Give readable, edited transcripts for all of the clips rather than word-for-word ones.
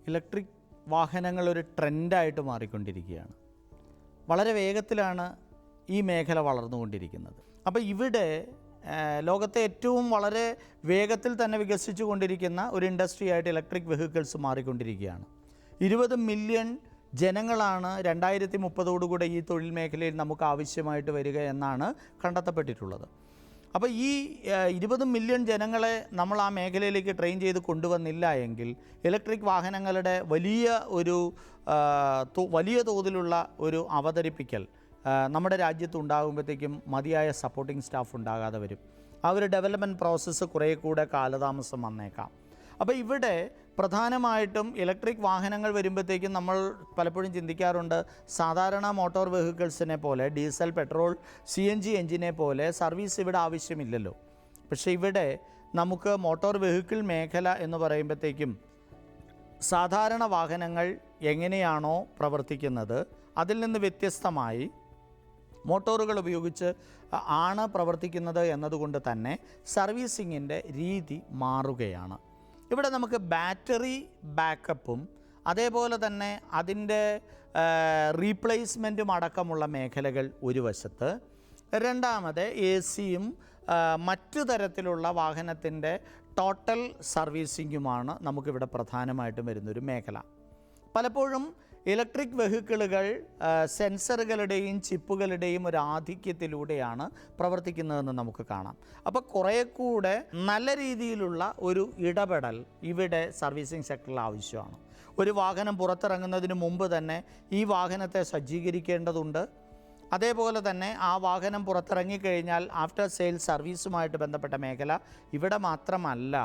Electric വാഹനങ്ങൾ ഒരു ട്രെൻഡായിട്ട് മാറിക്കൊണ്ടിരിക്കുകയാണ്. വളരെ വേഗത്തിലാണ് ഈ മേഖല വളർന്നുകൊണ്ടിരിക്കുന്നത്. അപ്പോൾ ഇവിടെ ലോകത്തെ ഏറ്റവും വളരെ വേഗത്തിൽ തന്നെ വികസിച്ചു കൊണ്ടിരിക്കുന്ന ഒരു ഇൻഡസ്ട്രി ആയിട്ട് ഇലക്ട്രിക് വെഹിക്കിൾസ് മാറിക്കൊണ്ടിരിക്കുകയാണ്. 20 മില്യൺ ജനങ്ങളാണ് 2030 ഈ തൊഴിൽ മേഖലയിൽ നമുക്ക് ആവശ്യമായിട്ട് വരിക എന്നാണ് കണ്ടെത്തപ്പെട്ടിട്ടുള്ളത്. അപ്പോൾ ഈ 20 മില്യൺ ജനങ്ങളെ നമ്മൾ ആ മേഖലയിലേക്ക് ട്രെയിൻ ചെയ്ത് കൊണ്ടുവന്നില്ല എങ്കിൽ ഇലക്ട്രിക് വാഹനങ്ങളുടെ വലിയ തോതിലുള്ള ഒരു അവതരിപ്പിക്കൽ നമ്മുടെ രാജ്യത്ത് ഉണ്ടാകുമ്പോഴത്തേക്കും മതിയായ സപ്പോർട്ടിംഗ് സ്റ്റാഫ് ഉണ്ടാകാതെ വരും. ആ ഒരു ഡെവലപ്മെൻറ്റ് പ്രോസസ്സ് കുറേ കൂടെ കാലതാമസം വന്നേക്കാം. അപ്പോൾ ഇവിടെ പ്രധാനമായിട്ടും ഇലക്ട്രിക് വാഹനങ്ങൾ വരുമ്പോഴത്തേക്കും നമ്മൾ പലപ്പോഴും ചിന്തിക്കാറുണ്ട്, സാധാരണ മോട്ടോർ വെഹിക്കിൾസിനെ പോലെ ഡീസൽ, പെട്രോൾ, CNG എഞ്ചിനെ പോലെ സർവീസ് ഇവിടെ ആവശ്യമില്ലല്ലോ. പക്ഷേ ഇവിടെ നമുക്ക് മോട്ടോർ വെഹിക്കിൾ മേഖല എന്ന് പറയുമ്പോഴത്തേക്കും സാധാരണ വാഹനങ്ങൾ എങ്ങനെയാണോ പ്രവർത്തിക്കുന്നത് അതിൽ നിന്ന് വ്യത്യസ്തമായി മോട്ടോറുകൾ ഉപയോഗിച്ച് ആണ് പ്രവർത്തിക്കുന്നത് എന്നതുകൊണ്ട് തന്നെ സർവീസിങ്ങിൻ്റെ രീതി മാറുകയാണ്. ഇവിടെ നമുക്ക് ബാറ്ററി ബാക്കപ്പും അതേപോലെ തന്നെ അതിൻ്റെ റീപ്ലേസ്മെൻറ്റും അടക്കമുള്ള മേഖലകൾ ഒരു വശത്ത്, രണ്ടാമത് AC-യും മറ്റു തരത്തിലുള്ള വാഹനത്തിൻ്റെ ടോട്ടൽ സർവീസിങ്ങുമാണ് നമുക്കിവിടെ പ്രധാനമായിട്ടും വരുന്നൊരു മേഖല. പലപ്പോഴും ഇലക്ട്രിക് വെഹിക്കിളുകൾ സെൻസറുകളുടെയും ചിപ്പുകളുടെയും ഒരു ആധിക്യത്തിലൂടെയാണ് പ്രവർത്തിക്കുന്നതെന്ന് നമുക്ക് കാണാം. അപ്പോൾ കുറേ കൂടെ നല്ല രീതിയിലുള്ള ഒരു ഇടപെടൽ ഇവിടെ സർവീസിംഗ് സെക്ടറിൽ ആവശ്യമാണ്. ഒരു വാഹനം പുറത്തിറങ്ങുന്നതിന് മുമ്പ് തന്നെ ഈ വാഹനത്തെ സജ്ജീകരിക്കേണ്ടതുണ്ട്. അതേപോലെ തന്നെ ആ വാഹനം പുറത്തിറങ്ങിക്കഴിഞ്ഞാൽ ആഫ്റ്റർ സെയിൽ സർവീസുമായിട്ട് ബന്ധപ്പെട്ട മേഖല ഇവിടെ മാത്രമല്ല,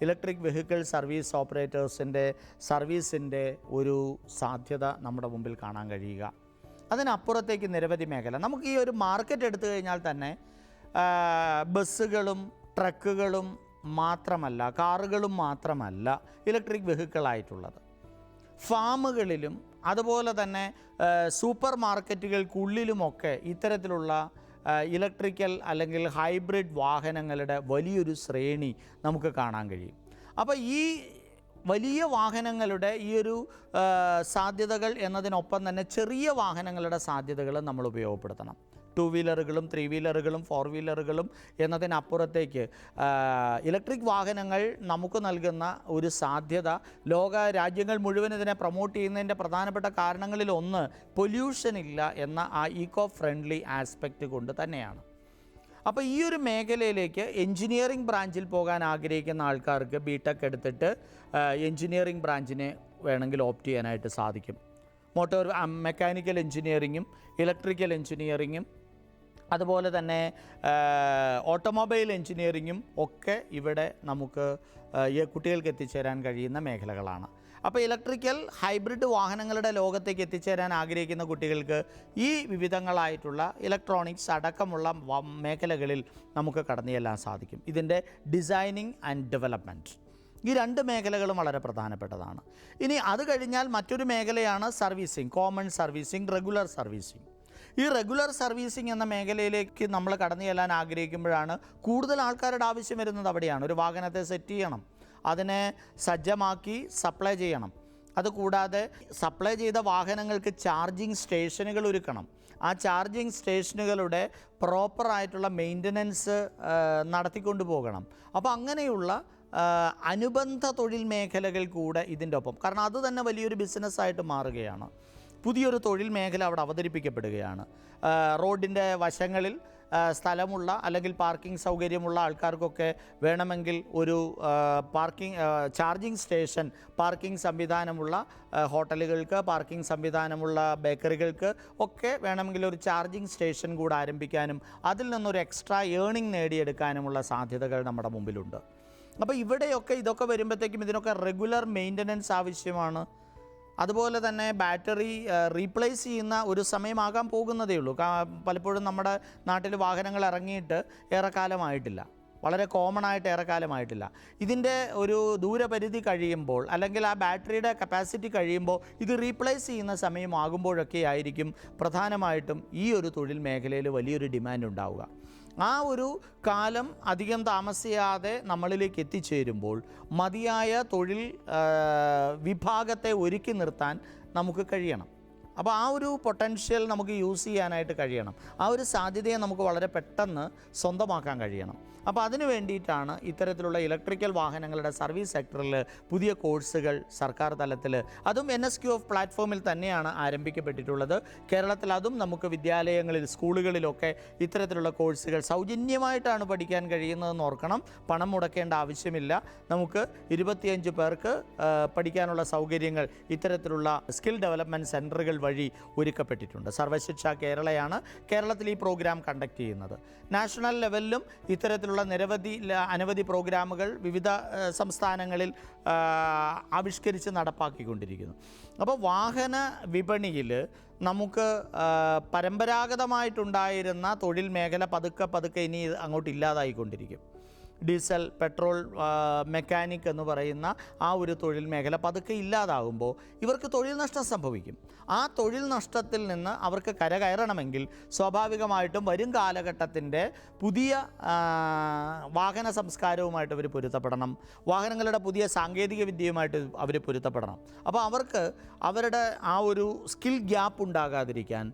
ഇലക്ട്രിക് വെഹിക്കിൾ സർവീസ് ഓപ്പറേറ്റേഴ്സിൻ്റെ സർവീസിൻ്റെ ഒരു സാധ്യത നമ്മുടെ മുമ്പിൽ കാണാൻ കഴിയുക. അതിനപ്പുറത്തേക്ക് നിരവധി മേഖല. നമുക്ക് ഈ ഒരു മാർക്കറ്റ് എടുത്തു കഴിഞ്ഞാൽ തന്നെ ബസ്സുകളും ട്രക്കുകളും മാത്രമല്ല, കാറുകളും മാത്രമല്ല ഇലക്ട്രിക് വെഹിക്കിളായിട്ടുള്ളത്. ഫാമുകളിലും അതുപോലെ തന്നെ സൂപ്പർ മാർക്കറ്റുകൾക്കുള്ളിലുമൊക്കെ ഇത്തരത്തിലുള്ള ഇലക്ട്രിക്കൽ അല്ലെങ്കിൽ ഹൈബ്രിഡ് വാഹനങ്ങളുടെ വലിയൊരു ശ്രേണി നമുക്ക് കാണാൻ കഴിയും. അപ്പോൾ ഈ വലിയ വാഹനങ്ങളുടെ ഈ ഒരു സാധ്യതകൾ എന്നതിനൊപ്പം തന്നെ ചെറിയ വാഹനങ്ങളുടെ സാധ്യതകൾ നമ്മൾ ഉപയോഗപ്പെടുത്തണം. 2 വീലറുകളും 3 വീലറുകളും 4 വീലറുകളും എന്നതിനപ്പുറത്തേക്ക് ഇലക്ട്രിക് വാഹനങ്ങൾ നമുക്ക് നൽകുന്ന ഒരു സാധ്യത, ലോക രാജ്യങ്ങൾ മുഴുവൻ ഇതിനെ പ്രൊമോട്ട് ചെയ്യുന്നതിൻ്റെ പ്രധാനപ്പെട്ട കാരണങ്ങളിൽ ഒന്ന് പൊല്യൂഷൻ ഇല്ല എന്ന ആ ഈക്കോ ഫ്രണ്ട്ലി ആസ്പെക്റ്റ് കൊണ്ട് തന്നെയാണ്. അപ്പോൾ ഈ ഒരു മേഖലയിലേക്ക് എൻജിനീയറിംഗ് ബ്രാഞ്ചിൽ പോകാൻ ആഗ്രഹിക്കുന്ന ആൾക്കാർക്ക് BTech എടുത്തിട്ട് എൻജിനീയറിംഗ് ബ്രാഞ്ചിനെ വേണമെങ്കിൽ ഓപ്റ്റ് ചെയ്യാനായിട്ട് സാധിക്കും. മോട്ടോർ മെക്കാനിക്കൽ എൻജിനീയറിങ്ങും ഇലക്ട്രിക്കൽ എൻജിനീയറിങ്ങും അതുപോലെ തന്നെ ഓട്ടോമൊബൈൽ എൻജിനീയറിങ്ങും ഒക്കെ ഇവിടെ നമുക്ക് കുട്ടികൾക്ക് എത്തിച്ചേരാൻ കഴിയുന്ന മേഖലകളാണ്. അപ്പോൾ ഇലക്ട്രിക്കൽ ഹൈബ്രിഡ് വാഹനങ്ങളുടെ ലോകത്തേക്ക് എത്തിച്ചേരാൻ ആഗ്രഹിക്കുന്ന കുട്ടികൾക്ക് ഈ വിവിധങ്ങളായിട്ടുള്ള ഇലക്ട്രോണിക്സ് അടക്കമുള്ള മേഖലകളിൽ നമുക്ക് കടന്നു ചെല്ലാൻ സാധിക്കും. ഇതിൻ്റെ ഡിസൈനിങ് ആൻഡ് ഡെവലപ്മെൻറ്റ്, ഈ 2 മേഖലകളും വളരെ പ്രധാനപ്പെട്ടതാണ്. ഇനി അത് കഴിഞ്ഞാൽ മറ്റൊരു മേഖലയാണ് servicing, common servicing, regular servicing. ഈ റെഗുലർ സർവീസിങ് എന്ന മേഖലയിലേക്ക് നമ്മൾ കടന്നു ചെല്ലാൻ ആഗ്രഹിക്കുമ്പോഴാണ് കൂടുതൽ ആൾക്കാരുടെ ആവശ്യം വരുന്നത്. അവിടെയാണ് ഒരു വാഹനത്തെ സെറ്റ് ചെയ്യണം, അതിനെ സജ്ജമാക്കി സപ്ലൈ ചെയ്യണം. അതുകൂടാതെ സപ്ലൈ ചെയ്ത വാഹനങ്ങൾക്ക് ചാർജിങ് സ്റ്റേഷനുകൾ ഒരുക്കണം. ആ ചാർജിങ് സ്റ്റേഷനുകളുടെ പ്രോപ്പറായിട്ടുള്ള മെയിൻ്റനൻസ് നടത്തിക്കൊണ്ടു പോകണം. അപ്പോൾ അങ്ങനെയുള്ള അനുബന്ധ തൊഴിൽ മേഖലകൾ കൂടെ ഇതിൻ്റെ ഒപ്പം, കാരണം അത് തന്നെ വലിയൊരു ബിസിനസ്സായിട്ട് മാറുകയാണ്. പുതിയൊരു തൊഴിൽ മേഖല അവിടെ അവതരിപ്പിക്കപ്പെടുകയാണ്. റോഡിൻ്റെ വശങ്ങളിൽ സ്ഥലമുള്ള അല്ലെങ്കിൽ പാർക്കിംഗ് സൗകര്യമുള്ള ആൾക്കാർക്കൊക്കെ വേണമെങ്കിൽ ഒരു ചാർജിങ് സ്റ്റേഷൻ, പാർക്കിംഗ് സംവിധാനമുള്ള ഹോട്ടലുകൾക്ക്, പാർക്കിംഗ് സംവിധാനമുള്ള ബേക്കറികൾക്ക് ഒക്കെ വേണമെങ്കിൽ ഒരു ചാർജിങ് സ്റ്റേഷൻ കൂടെ ആരംഭിക്കാനും അതിൽ നിന്നൊരു എക്സ്ട്രാ ഏണിംഗ് നേടിയെടുക്കാനുമുള്ള സാധ്യതകൾ നമ്മുടെ മുമ്പിലുണ്ട്. അപ്പോൾ ഇവിടെയൊക്കെ ഇതൊക്കെ വരുമ്പോഴത്തേക്കും ഇതിനൊക്കെ റെഗുലർ മെയിൻ്റനൻസ് ആവശ്യമാണ്. അതുപോലെ തന്നെ ബാറ്ററി റീപ്ലേസ് ചെയ്യുന്ന ഒരു സമയമാകാൻ പോകുന്നതേ ഉള്ളൂ. പലപ്പോഴും നമ്മുടെ നാട്ടിൽ വാഹനങ്ങൾ ഇറങ്ങിയിട്ട് ഏറെക്കാലമായിട്ടില്ല, വളരെ കോമൺ ആയിട്ട് ഏറെക്കാലമായിട്ടില്ല. ഇതിൻ്റെ ഒരു ദൂരപരിധി കഴിയുമ്പോൾ അല്ലെങ്കിൽ ആ ബാറ്ററിയുടെ കപ്പാസിറ്റി കഴിയുമ്പോൾ ഇത് റീപ്ലേസ് ചെയ്യുന്ന സമയമാകുമ്പോഴൊക്കെ ആയിരിക്കും പ്രധാനമായിട്ടും ഈ ഒരു തൊഴിൽ മേഖലയിൽ വലിയൊരു ഡിമാൻഡ് ഉണ്ടാവുക. ആ ഒരു കാലം അധികം താമസിയാതെ നമ്മളിലേക്ക് എത്തിച്ചേരുമ്പോൾ മതിയായ തൊഴിൽ വിഭാഗത്തെ ഒരുക്കി നിർത്താൻ നമുക്ക് കഴിയണം. അപ്പോൾ ആ ഒരു പൊട്ടൻഷ്യൽ നമുക്ക് യൂസ് ചെയ്യാനായിട്ട് കഴിയണം. ആ ഒരു സാധ്യതയെ നമുക്ക് വളരെ പെട്ടെന്ന് സ്വന്തമാക്കാൻ കഴിയണം. അപ്പോൾ അതിനു വേണ്ടിയിട്ടാണ് ഇത്തരത്തിലുള്ള ഇലക്ട്രിക്കൽ വാഹനങ്ങളുടെ സർവീസ് സെക്ടറിൽ പുതിയ കോഴ്സുകൾ സർക്കാർ തലത്തിൽ, അതും NSQF പ്ലാറ്റ്ഫോമിൽ തന്നെയാണ് ആരംഭിക്കപ്പെട്ടിട്ടുള്ളത്. കേരളത്തിൽ അതും നമുക്ക് വിദ്യാലയങ്ങളിൽ, സ്കൂളുകളിലൊക്കെ ഇത്തരത്തിലുള്ള കോഴ്സുകൾ സൗജന്യമായിട്ടാണ് പഠിക്കാൻ കഴിയുന്നതെന്ന് ഓർക്കണം. പണം മുടക്കേണ്ട ആവശ്യമില്ല. നമുക്ക് 25 പേർക്ക് പഠിക്കാനുള്ള സൗകര്യങ്ങൾ ഇത്തരത്തിലുള്ള സ്കിൽ ഡെവലപ്മെൻറ്റ് സെൻറ്ററുകൾ വഴി ഒരുക്കപ്പെട്ടിട്ടുണ്ട്. സർവശിക്ഷ കേരളയാണ് കേരളത്തിൽ ഈ പ്രോഗ്രാം കണ്ടക്ട് ചെയ്യുന്നത്. നാഷണൽ ലെവലിലും ഇത്തരത്തിലുള്ള അനവധി പ്രോഗ്രാമുകൾ വിവിധ സംസ്ഥാനങ്ങളിൽ ആവിഷ്കരിച്ച് നടപ്പാക്കിക്കൊണ്ടിരിക്കുന്നു. അപ്പോൾ വാഹന വിപണിയിൽ നമുക്ക് പരമ്പരാഗതമായിട്ടുണ്ടായിരുന്ന തൊഴിൽ മേഖല പതുക്കെ ഇനി അങ്ങോട്ട് ഇല്ലാതായിക്കൊണ്ടിരിക്കും. ഡീസൽ, പെട്രോൾ, മെക്കാനിക് എന്ന് പറയുന്ന ആ ഒരു തൊഴിൽ മേഖല പതുക്കെ ഇല്ലാതാകുമ്പോൾ ഇവർക്ക് തൊഴിൽ നഷ്ടം സംഭവിക്കും. ആ തൊഴിൽ നഷ്ടത്തിൽ നിന്ന് അവർക്ക് കരകയറണമെങ്കിൽ സ്വാഭാവികമായിട്ടും വരും കാലഘട്ടത്തിൻ്റെ പുതിയ വാഹന സംസ്കാരവുമായിട്ട് അവർ പൊരുത്തപ്പെടണം. വാഹനങ്ങളുടെ പുതിയ സാങ്കേതിക വിദ്യയുമായിട്ട് അവർ പൊരുത്തപ്പെടണം. അപ്പോൾ അവർക്ക് അവരുടെ ആ ഒരു സ്കിൽ ഗ്യാപ്പ് ഉണ്ടാകാതിരിക്കാൻ,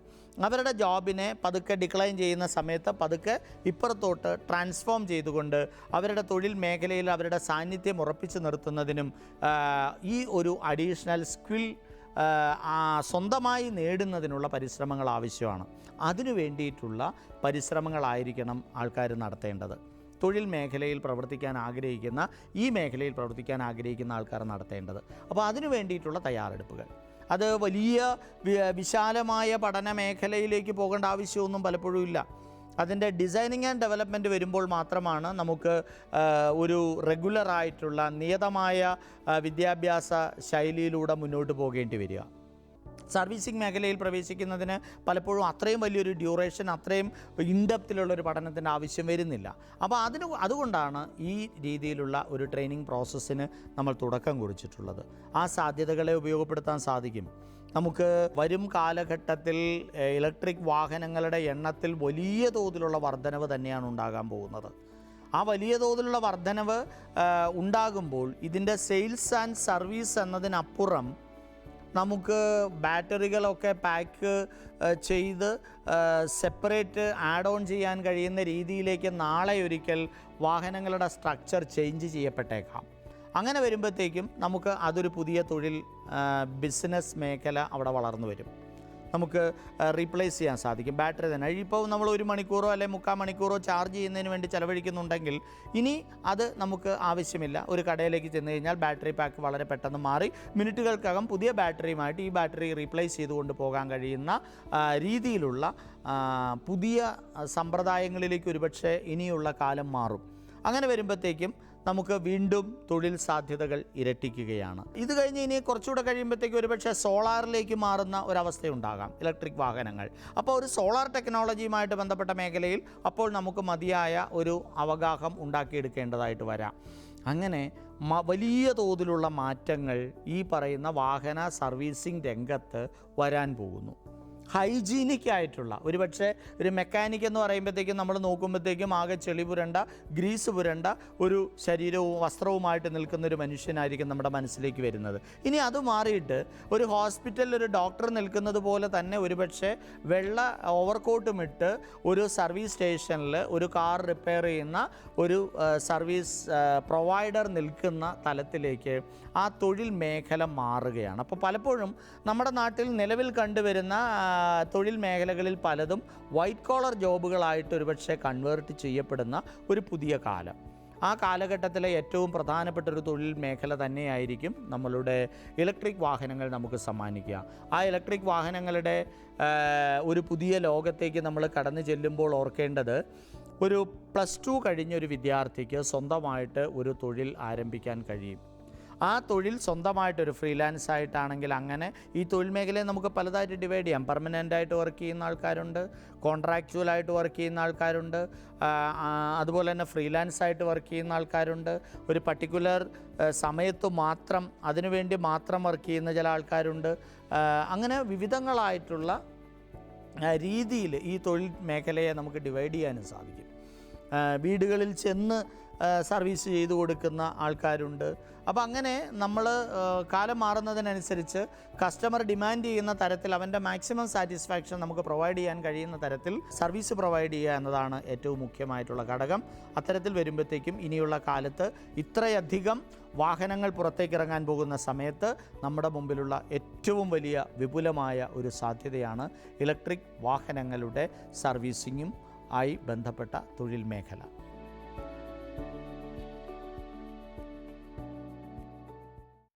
അവരുടെ ജോബിനെ പതുക്കെ ഡിക്ലൈൻ ചെയ്യുന്ന സമയത്ത് പതുക്കെ ഇപ്പുറത്തോട്ട് ട്രാൻസ്ഫോം ചെയ്തുകൊണ്ട് അവരുടെ തൊഴിൽ മേഖലയിൽ അവരുടെ സാന്നിധ്യം ഉറപ്പിച്ചു നിർത്തുന്നതിനും ഈ ഒരു അഡീഷണൽ സ്കിൽ സ്വന്തമായി നേടുന്നതിനുള്ള പരിശ്രമങ്ങൾ ആവശ്യമാണ്. അതിനു വേണ്ടിയിട്ടുള്ള പരിശ്രമങ്ങളായിരിക്കണം ആൾക്കാർ നടത്തേണ്ടത്. തൊഴിൽ മേഖലയിൽ പ്രവർത്തിക്കാൻ ആഗ്രഹിക്കുന്ന, ഈ മേഖലയിൽ പ്രവർത്തിക്കാൻ ആഗ്രഹിക്കുന്ന ആൾക്കാർ നടത്തേണ്ടത്. അപ്പോൾ അതിനു വേണ്ടിയിട്ടുള്ള തയ്യാറെടുപ്പുകൾ, അത് വലിയ വിശാലമായ പഠന മേഖലയിലേക്ക് പോകേണ്ട ആവശ്യമൊന്നും പലപ്പോഴും ഇല്ല. അതിൻ്റെ ഡിസൈനിങ് ആൻഡ് ഡെവലപ്മെൻറ്റ് വരുമ്പോൾ മാത്രമാണ് നമുക്ക് ഒരു റെഗുലറായിട്ടുള്ള നിയതമായ വിദ്യാഭ്യാസ ശൈലിയിലൂടെ മുന്നോട്ട് പോകേണ്ടി വരിക. സർവീസിംഗ് മേഖലയിൽ പ്രവേശിക്കുന്നതിന് പലപ്പോഴും അത്രയും വലിയൊരു ഡ്യൂറേഷൻ, അത്രയും ഇൻഡെപ്തിലുള്ളൊരു പഠനത്തിൻ്റെ ആവശ്യം വരുന്നില്ല. അപ്പോൾ അതുകൊണ്ടാണ് ഈ രീതിയിലുള്ള ഒരു ട്രെയിനിങ് പ്രോസസ്സിന് നമ്മൾ തുടക്കം കുറിച്ചിട്ടുള്ളത്. ആ സാധ്യതകളെ ഉപയോഗപ്പെടുത്താൻ സാധിക്കും. നമുക്ക് വരും കാലഘട്ടത്തിൽ ഇലക്ട്രിക് വാഹനങ്ങളുടെ എണ്ണത്തിൽ വലിയ തോതിലുള്ള വർധനവ് തന്നെയാണ് ഉണ്ടാകാൻ പോകുന്നത്. ആ വലിയ തോതിലുള്ള വർധനവ് ഉണ്ടാകുമ്പോൾ ഇതിൻ്റെ സെയിൽസ് ആൻഡ് സർവീസ് എന്നതിനപ്പുറം നമുക്ക് ബാറ്ററികളൊക്കെ പാക്ക് ചെയ്ത് സെപ്പറേറ്റ് ആഡ് ഓൺ ചെയ്യാൻ കഴിയുന്ന രീതിയിലേക്ക് നാളെ ഒരിക്കൽ വാഹനങ്ങളുടെ സ്ട്രക്ചർ ചേഞ്ച് ചെയ്യപ്പെട്ടേക്കാം. അങ്ങനെ വരുമ്പോഴത്തേക്കും നമുക്ക് അതൊരു പുതിയ തൊഴിൽ ബിസിനസ് മേഖല അവിടെ വളർന്നു വരും. നമുക്ക് റീപ്ലേസ് ചെയ്യാൻ സാധിക്കും. ബാറ്ററി തന്നെ ഇപ്പോൾ നമ്മൾ 1 മണിക്കൂറോ അല്ലെങ്കിൽ 3/4 മണിക്കൂറോ ചാർജ് ചെയ്യുന്നതിന് വേണ്ടി ചിലവഴിക്കുന്നുണ്ടെങ്കിൽ ഇനി അത് നമുക്ക് ആവശ്യമില്ല. ഒരു കടയിലേക്ക് ചെന്ന് കഴിഞ്ഞാൽ ബാറ്ററി പാക്ക് വളരെ പെട്ടെന്ന് മാറി മിനിറ്റുകൾക്കകം പുതിയ ബാറ്ററിയുമായിട്ട് ഈ ബാറ്ററി റീപ്ലേസ് ചെയ്തുകൊണ്ട് പോകാൻ കഴിയുന്ന രീതിയിലുള്ള പുതിയ സമ്പ്രദായങ്ങളിലേക്ക് ഒരുപക്ഷെ ഇനിയുള്ള കാലം മാറും. അങ്ങനെ വരുമ്പോഴത്തേക്കും നമുക്ക് വീണ്ടും തൊഴിൽ സാധ്യതകൾ ഇരട്ടിക്കുകയാണ്. ഇത് കഴിഞ്ഞ് ഇനി കുറച്ചുകൂടെ കഴിയുമ്പോഴത്തേക്കും ഒരുപക്ഷെ സോളാറിലേക്ക് മാറുന്ന ഒരവസ്ഥയുണ്ടാകാം ഇലക്ട്രിക് വാഹനങ്ങൾ. അപ്പോൾ ഒരു സോളാർ ടെക്നോളജിയുമായിട്ട് ബന്ധപ്പെട്ട മേഖലയിൽ അപ്പോൾ നമുക്ക് മതിയായ ഒരു അവഗാഹം ഉണ്ടാക്കിയെടുക്കേണ്ടതായിട്ട് വരാം. അങ്ങനെ വലിയ തോതിലുള്ള മാറ്റങ്ങൾ ഈ പറയുന്ന വാഹന സർവീസിംഗ് രംഗത്ത് വരാൻ പോകുന്നു. ഹൈജീനിക് ആയിട്ടുള്ള, ഒരുപക്ഷെ ഒരു മെക്കാനിക് എന്ന് പറയുമ്പോഴത്തേക്കും നമ്മൾ നോക്കുമ്പോഴത്തേക്കും ആകെ ചെളി പുരണ്ട, ഗ്രീസ് പുരണ്ട ഒരു ശരീരവും വസ്ത്രവുമായിട്ട് നിൽക്കുന്നൊരു മനുഷ്യനായിരിക്കും നമ്മുടെ മനസ്സിലേക്ക് വരുന്നത്. ഇനി അത് മാറിയിട്ട് ഒരു ഹോസ്പിറ്റലിൽ ഒരു ഡോക്ടർ നിൽക്കുന്നത് പോലെ തന്നെ ഒരുപക്ഷെ വെള്ള ഓവർകോട്ടും ഇട്ട് ഒരു സർവീസ് സ്റ്റേഷനിൽ ഒരു കാർ റിപ്പയർ ചെയ്യുന്ന ഒരു സർവീസ് പ്രൊവൈഡർ നിൽക്കുന്ന തലത്തിലേക്ക് ആ തൊഴിൽ മേഖല മാറുകയാണ്. അപ്പോൾ പലപ്പോഴും നമ്മുടെ നാട്ടിൽ നിലവിൽ കണ്ടുവരുന്ന തൊഴിൽ മേഖലകളിൽ പലതും വൈറ്റ് കോളർ ജോബുകളായിട്ട് ഒരുപക്ഷെ കൺവേർട്ട് ചെയ്യപ്പെടുന്ന ഒരു പുതിയ കാലം. ആ കാലഘട്ടത്തിലെ ഏറ്റവും പ്രധാനപ്പെട്ട ഒരു തൊഴിൽ മേഖല തന്നെയായിരിക്കും നമ്മളുടെ ഇലക്ട്രിക് വാഹനങ്ങൾ നമുക്ക് സമ്മാനിക്കുക. ആ ഇലക്ട്രിക് വാഹനങ്ങളുടെ ഒരു പുതിയ ലോകത്തേക്ക് നമ്മൾ കടന്നു ചെല്ലുമ്പോൾ ഓർക്കേണ്ടത്, ഒരു +2 കഴിഞ്ഞൊരു വിദ്യാർത്ഥിക്ക് സ്വന്തമായിട്ട് ഒരു തൊഴിൽ ആരംഭിക്കാൻ കഴിയും. ആ തൊഴിൽ സ്വന്തമായിട്ടൊരു ഫ്രീലാൻസ് ആയിട്ടാണെങ്കിൽ അങ്ങനെ ഈ തൊഴിൽ മേഖലയെ നമുക്ക് പലതായിട്ട് ഡിവൈഡ് ചെയ്യാം. പെർമനൻ്റായിട്ട് വർക്ക് ചെയ്യുന്ന ആൾക്കാരുണ്ട്, കോൺട്രാക്ച്വലായിട്ട് വർക്ക് ചെയ്യുന്ന ആൾക്കാരുണ്ട്, അതുപോലെ തന്നെ ഫ്രീലാൻസ് ആയിട്ട് വർക്ക് ചെയ്യുന്ന ആൾക്കാരുണ്ട്, ഒരു പർട്ടിക്കുലർ സമയത്ത് മാത്രം അതിനുവേണ്ടി മാത്രം വർക്ക് ചെയ്യുന്ന ചില ആൾക്കാരുണ്ട്. അങ്ങനെ വിവിധങ്ങളായിട്ടുള്ള രീതിയിൽ ഈ തൊഴിൽ മേഖലയെ നമുക്ക് ഡിവൈഡ് ചെയ്യാനും സാധിക്കും. വീടുകളിൽ ചെന്ന് സർവീസ് ചെയ്തു കൊടുക്കുന്ന ആൾക്കാരുണ്ട്. അപ്പോൾ അങ്ങനെ നമ്മൾ കാലം മാറുന്നതിനനുസരിച്ച് കസ്റ്റമർ ഡിമാൻഡ് ചെയ്യുന്ന തരത്തിൽ അവൻ്റെ മാക്സിമം സാറ്റിസ്ഫാക്ഷൻ നമുക്ക് പ്രൊവൈഡ് ചെയ്യാൻ കഴിയുന്ന തരത്തിൽ സർവീസ് പ്രൊവൈഡ് ചെയ്യുക എന്നതാണ് ഏറ്റവും മുഖ്യമായിട്ടുള്ള ഘടകം. അത്തരത്തിൽ വരുമ്പോഴത്തേക്കും ഇനിയുള്ള കാലത്ത് ഇത്രയധികം വാഹനങ്ങൾ പുറത്തേക്ക് ഇറങ്ങാൻ പോകുന്ന സമയത്ത് നമ്മുടെ മുമ്പിലുള്ള ഏറ്റവും വലിയ വിപുലമായ ഒരു സാധ്യതയാണ് ഇലക്ട്രിക് വാഹനങ്ങളുടെ സർവീസിങ്ങും ആയി ബന്ധപ്പെട്ട തൊഴിൽ മേഖല.